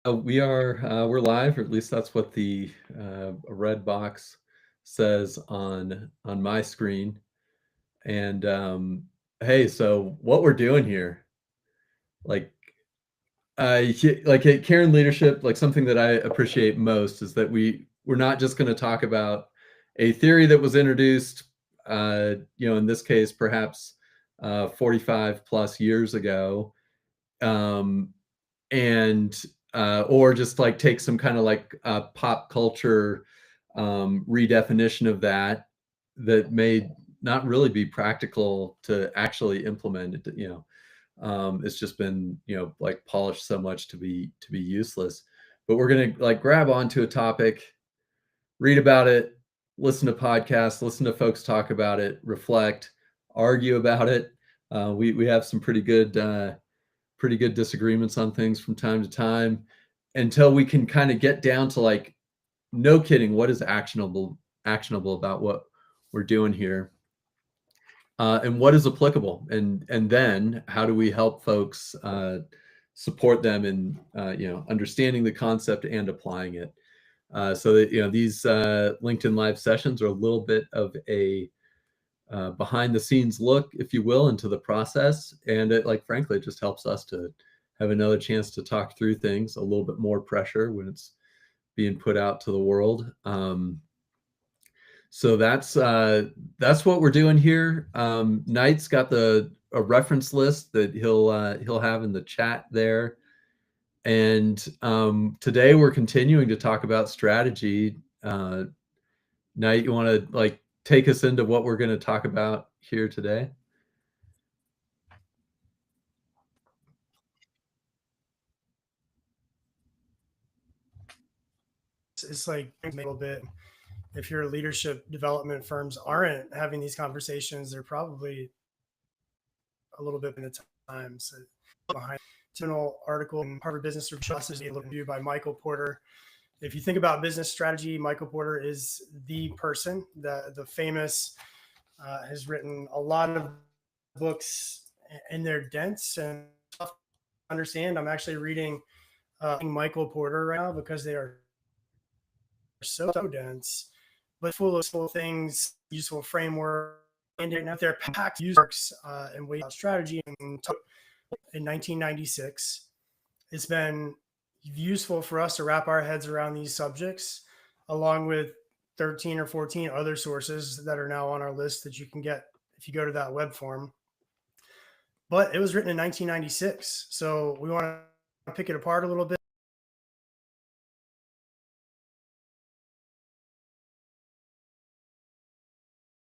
We're live, or at least that's what the red box says on my screen. And hey, so what we're doing here, like like at Karen Leadership, like something that I appreciate most is that we're not just going to talk about a theory that was introduced, in this case, perhaps 45 plus years ago, um, and or just like take some kind of like pop culture redefinition of that may not really be practical to actually implement it. It's just been like polished so much to be useless. But we're gonna like grab onto a topic, read about it, listen to podcasts, listen to folks talk about it, reflect, argue about it. We have some pretty good disagreements on things from time to time until we can kind of get down to like, no kidding, what is actionable about what we're doing here, and what is applicable, and then how do we help folks support them in understanding the concept and applying it, so that these LinkedIn Live sessions are a little bit of a behind the scenes look, if you will, into the process. And it, like, frankly, it just helps us to have another chance to talk through things, a little bit more pressure when it's being put out to the world. So that's what we're doing here. Knight's got a reference list that he'll have in the chat there. And today we're continuing to talk about strategy. Knight, you want to like take us into what we're going to talk about here today? It's like a little bit. If your leadership development firms aren't having these conversations, they're probably a little bit in the time. So behind general article in Harvard Business Review by Michael Porter. If you think about business strategy, Michael Porter is the person, the famous, has written a lot of books, and they're dense and tough to understand. I'm actually reading Michael Porter right now because they are so dense, but full of things, useful framework, and they're packed users and way strategy. In 1996, it's been useful for us to wrap our heads around these subjects, along with 13 or 14 other sources that are now on our list that you can get if you go to that web form. But it was written in 1996, so we want to pick it apart a little bit